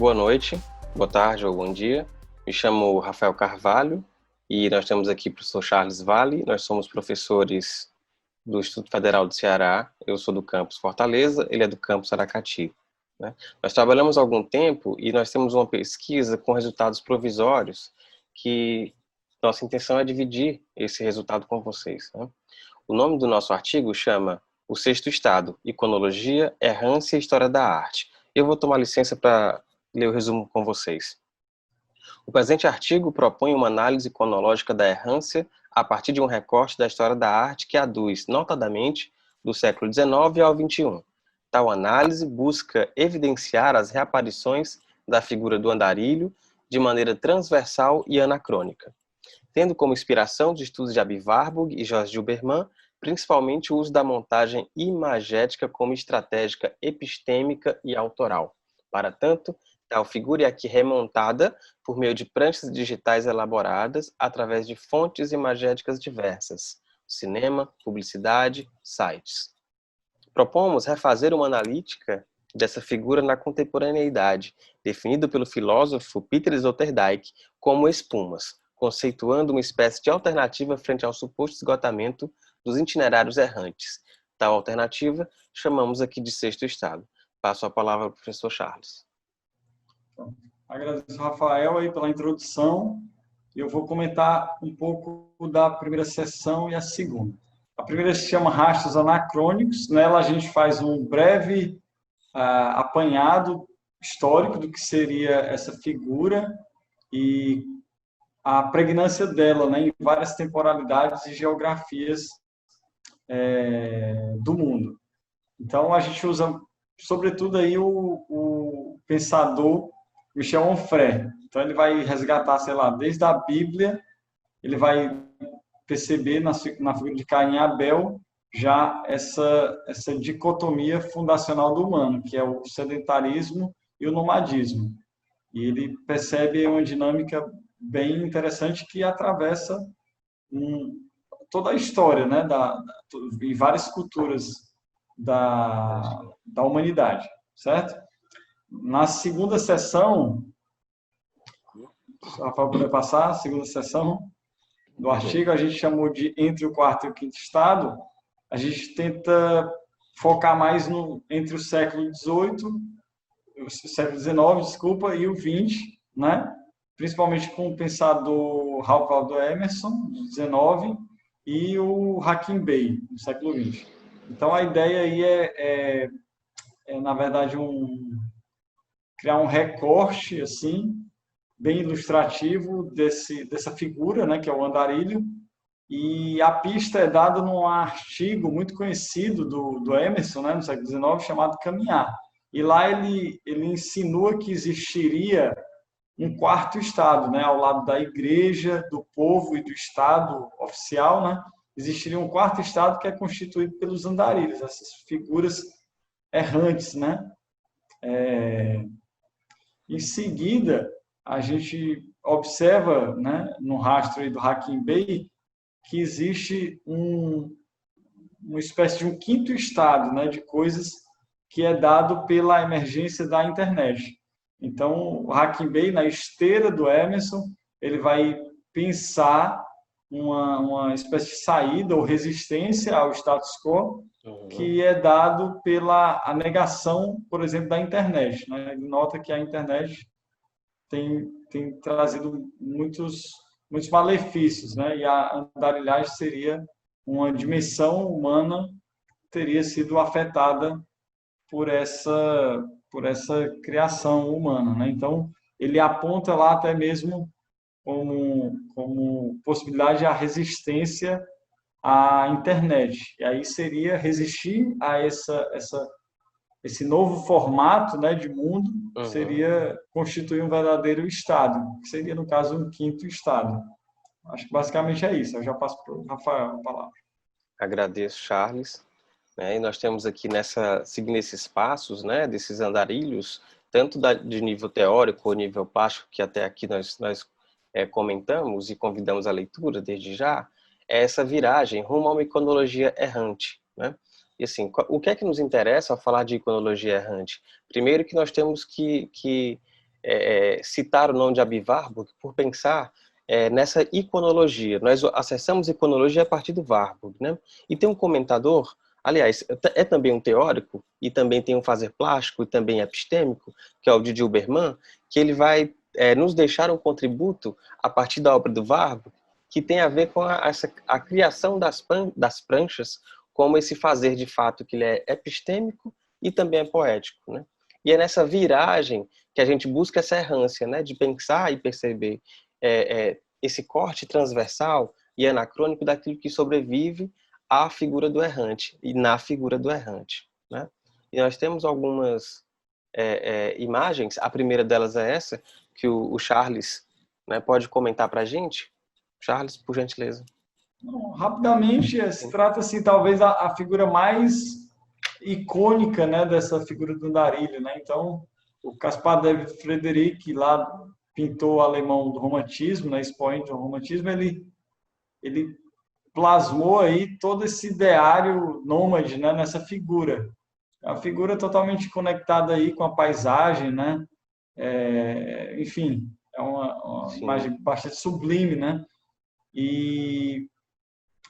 Boa noite, boa tarde ou bom dia. Me chamo Rafael Carvalho e nós temos aqui o professor Charles Vale. Nós somos professores do Instituto Federal do Ceará. Eu sou do campus Fortaleza, ele é do campus Aracati, né? Nós trabalhamos há algum tempo e nós temos uma pesquisa com resultados provisórios que nossa intenção é dividir esse resultado com vocês, né? O nome do nosso artigo chama O Sexto Estado, Iconologia, Errância e História da Arte. Eu vou tomar licença para ler o resumo com vocês. O presente artigo propõe uma análise cronológica da errância a partir de um recorte da história da arte que aduz, notadamente, do século XIX ao XXI. Tal análise busca evidenciar as reaparições da figura do andarilho de maneira transversal e anacrônica, tendo como inspiração os estudos de Aby Warburg e Jorge Gilberman, principalmente o uso da montagem imagética como estratégia epistêmica e autoral. Para tanto, tal figura é aqui remontada por meio de pranchas digitais elaboradas através de fontes imagéticas diversas, cinema, publicidade, sites. Propomos refazer uma analítica dessa figura na contemporaneidade, definido pelo filósofo Peter Sloterdijk como espumas, conceituando uma espécie de alternativa frente ao suposto esgotamento dos itinerários errantes. Tal alternativa chamamos aqui de sexto estado. Passo a palavra ao professor Charles. Agradeço, Rafael, aí pela introdução. Eu vou comentar um pouco da primeira sessão e a segunda. A primeira se chama Rastros Anacrônicos. Nela a gente faz um breve apanhado histórico do que seria essa figura e a pregnância dela, né, em várias temporalidades e geografias do mundo. Então, a gente usa, sobretudo, aí o pensador Michel Onfray. Então, ele vai resgatar, sei lá, desde a Bíblia, ele vai perceber na figura de Caim e Abel já essa dicotomia fundacional do humano, que é o sedentarismo e o nomadismo. E ele percebe uma dinâmica bem interessante que atravessa toda a história, né, e várias culturas da humanidade, certo? Na segunda sessão, se o Rafael puder passar, a segunda sessão do artigo, a gente chamou de Entre o Quarto e o Quinto Estado. A gente tenta focar mais entre o século XVIII, o século XIX, desculpa, e o XX, né? Principalmente com o pensador Ralph Waldo Emerson, do XIX, e o Hakim Bey, do século XX. Então, a ideia aí na verdade, criar um recorte, assim, bem ilustrativo dessa figura, né, que é o andarilho, e a pista é dada num artigo muito conhecido do Emerson, né, no século XIX, chamado Caminhar. E lá ele insinua que existiria um quarto estado, né, ao lado da igreja, do povo e do estado oficial, né, existiria um quarto estado que é constituído pelos andarilhos, essas figuras errantes, né. Em seguida, a gente observa, né, no rastro aí do Hakim Bey, que existe uma espécie de um quinto estado, né, de coisas que é dado pela emergência da internet. Então, o Hakim Bey, na esteira do Emerson, ele vai pensar uma espécie de saída ou resistência ao status quo, que é dado pela negação, por exemplo, da internet, né? Ele nota que a internet tem trazido muitos malefícios, né? E a andarilhagem seria uma dimensão humana que teria sido afetada por essa criação humana, né? Então, ele aponta lá até mesmo como possibilidade a resistência à internet. E aí seria resistir a esse novo formato, né, de mundo, seria constituir um verdadeiro Estado, que seria, no caso, um quinto Estado. Acho que basicamente é isso. Eu já passo para o Rafael a palavra. Agradeço, Charles. E nós temos aqui, seguindo esses passos, né, desses andarilhos, tanto de nível teórico ou nível prático, que até aqui nós comentamos e convidamos a leitura desde já, é essa viragem rumo a uma iconologia errante, né? E assim, o que é que nos interessa ao falar de iconologia errante? Primeiro que nós temos que citar o nome de Aby Warburg por pensar nessa iconologia. Nós acessamos iconologia a partir do Warburg, né? E tem um comentador, aliás, é também um teórico, e também tem um fazer plástico, e também epistêmico, que é o Didi Huberman, que ele vai nos deixar um contributo a partir da obra do Warburg, que tem a ver com a criação das pranchas, como esse fazer de fato que ele é epistêmico e também é poético, né? E é nessa viragem que a gente busca essa errância, né, de pensar e perceber esse corte transversal e anacrônico daquilo que sobrevive à figura do errante e na figura do errante, né? E nós temos algumas imagens. A primeira delas é essa que o Charles, né, pode comentar para a gente. Charles, por gentileza. Rapidamente, se trata assim, talvez a figura mais icônica, né, dessa figura do andarilho, né? Então, o Caspar David Friedrich, lá pintor alemão do romantismo, né, expoente do romantismo, ele plasmou aí todo esse ideário nômade, né, nessa figura. É uma figura totalmente conectada aí com a paisagem, né? Enfim, é uma imagem bastante sublime, né? E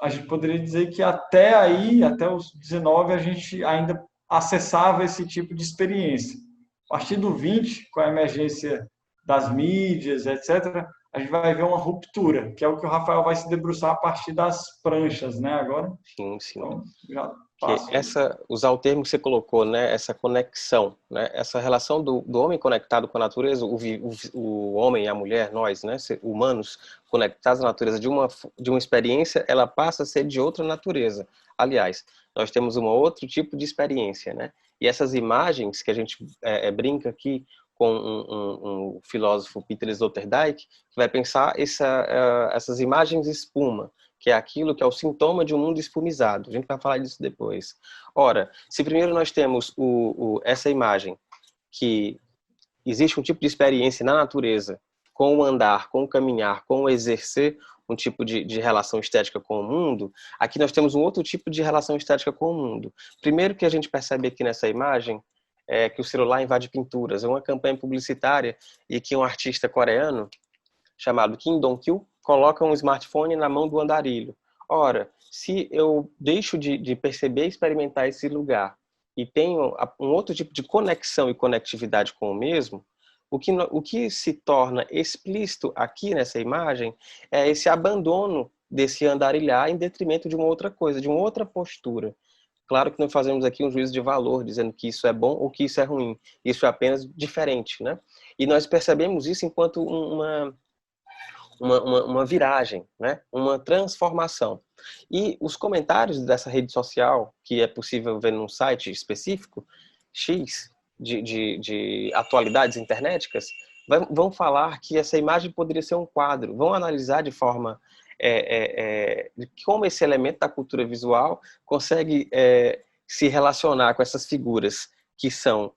a gente poderia dizer que até aí, até os 19, a gente ainda acessava esse tipo de experiência. A partir do 20, com a emergência das mídias, etc., a gente vai ver uma ruptura, que é o que o Rafael vai se debruçar a partir das pranchas, né, agora. Sim, sim. Então, já que usar o termo que você colocou, né, essa conexão, né, essa relação do homem conectado com a natureza, o homem e a mulher, nós, né, humanos conectados à natureza de uma experiência, ela passa a ser de outra natureza. Aliás, nós temos um outro tipo de experiência, né? E essas imagens que a gente brinca aqui com um filósofo, Peter Sloterdijk, que vai pensar essas imagens espuma, que é aquilo que é o sintoma de um mundo espumizado. A gente vai falar disso depois. Ora, se primeiro nós temos essa imagem, que existe um tipo de experiência na natureza, com o andar, com o caminhar, com o exercer um tipo de relação estética com o mundo, aqui nós temos um outro tipo de relação estética com o mundo. Primeiro que a gente percebe aqui nessa imagem é que o celular invade pinturas. É uma campanha publicitária e que um artista coreano chamado Kim Dong-kyu coloca um smartphone na mão do andarilho. Ora, se eu deixo de perceber e experimentar esse lugar e tenho um outro tipo de conexão e conectividade com o mesmo, o que se torna explícito aqui nessa imagem é esse abandono desse andarilhar em detrimento de uma outra coisa, de uma outra postura. Claro que não fazemos aqui um juízo de valor, dizendo que isso é bom ou que isso é ruim. Isso é apenas diferente, né? E nós percebemos isso enquanto uma viragem, né? Uma transformação. E os comentários dessa rede social, que é possível ver num site específico, X, de atualidades internéticas, vão falar que essa imagem poderia ser um quadro, vão analisar de forma de como esse elemento da cultura visual consegue se relacionar com essas figuras que são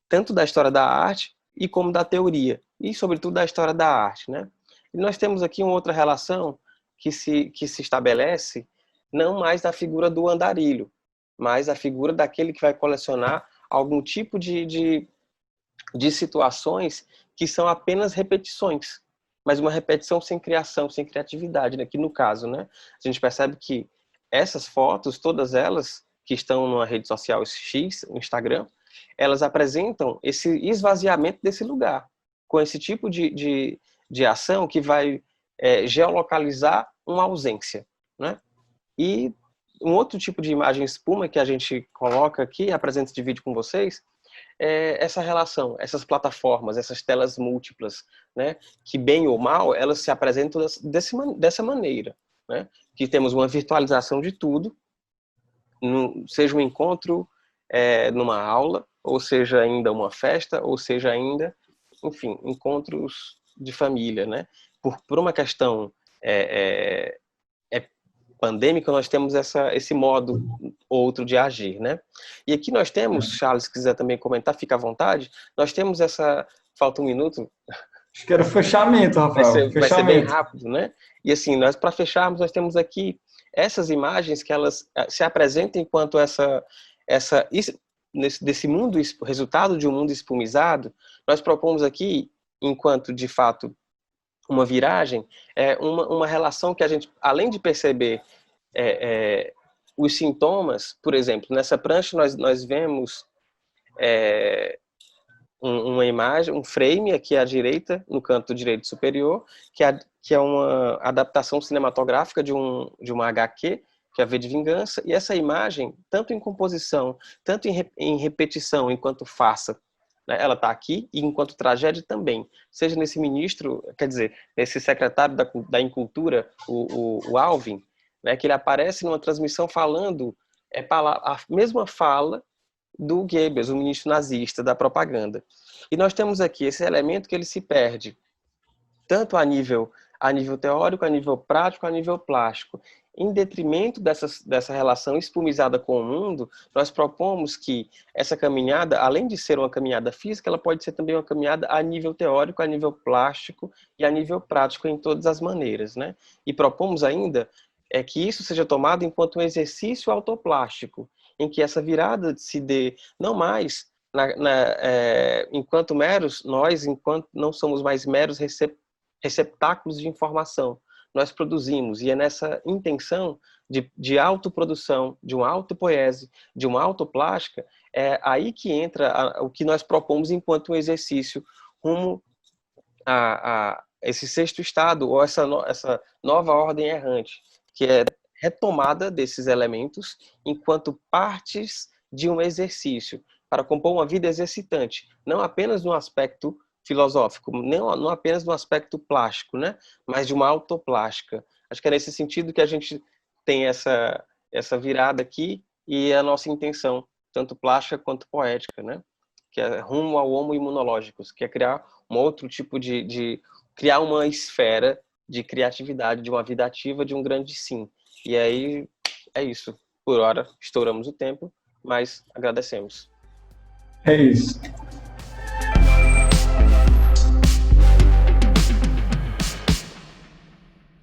tanto da história da arte e como da teoria, e sobretudo da história da arte, né? E nós temos aqui uma outra relação que se estabelece não mais da figura do andarilho, mas a figura daquele que vai colecionar algum tipo de situações que são apenas repetições, mas uma repetição sem criação, sem criatividade, né? Que no caso, né, a gente percebe que essas fotos, todas elas que estão numa rede social X, o Instagram, elas apresentam esse esvaziamento desse lugar, com esse tipo de ação que vai geolocalizar uma ausência, né? E um outro tipo de imagem espuma que a gente coloca aqui, apresenta esse vídeo com vocês, é essa relação, essas plataformas, essas telas múltiplas, né? Que bem ou mal, elas se apresentam dessa maneira, né? Que temos uma virtualização de tudo, seja um encontro numa aula, ou seja ainda uma festa, ou seja ainda, enfim, encontros de família, né? Por uma questão pandêmica, nós temos esse modo outro de agir, né? E aqui nós temos, Charles, se quiser também comentar, fica à vontade, nós temos falta um minuto. Acho que era o fechamento, Rafael. Vai ser bem rápido, né? E assim, nós para fecharmos, nós temos aqui essas imagens que elas se apresentam enquanto desse mundo, resultado de um mundo espumizado. Nós propomos aqui enquanto, de fato, uma viragem, é uma relação que a gente, além de perceber os sintomas, por exemplo, nessa prancha nós vemos uma imagem, um frame aqui à direita, no canto direito superior, que é uma adaptação cinematográfica de uma HQ, que é a V de Vingança, e essa imagem, tanto em composição, tanto em repetição, enquanto farsa, né, ela está aqui, e enquanto tragédia também. Seja nesse ministro, quer dizer, nesse secretário da Incultura, o Alvin, né, que ele aparece numa transmissão falando a mesma fala do Goebbels, o ministro nazista da propaganda. E nós temos aqui esse elemento que ele se perde, tanto a nível teórico, a nível prático, a nível plástico. Em detrimento dessa relação espumizada com o mundo, nós propomos que essa caminhada, além de ser uma caminhada física, ela pode ser também uma caminhada a nível teórico, a nível plástico e a nível prático em todas as maneiras, né? E propomos ainda que isso seja tomado enquanto um exercício autoplástico, em que essa virada se dê não mais enquanto não somos mais meros receptáculos de informação. Nós produzimos, e é nessa intenção de autoprodução, de uma autopoiese, de uma autoplástica, é aí que entra o que nós propomos enquanto um exercício rumo a esse sexto estado, ou essa nova ordem errante, que é retomada desses elementos enquanto partes de um exercício, para compor uma vida exercitante, não apenas no aspecto filosófico, não apenas no aspecto plástico, né? Mas de uma autoplástica. Acho que é nesse sentido que a gente tem essa virada aqui, e a nossa intenção, tanto plástica quanto poética, né? Que é rumo ao homo imunológicos, que é criar um outro tipo criar uma esfera de criatividade, de uma vida ativa, de um grande sim. E aí é isso. Por hora, estouramos o tempo, mas agradecemos. É isso.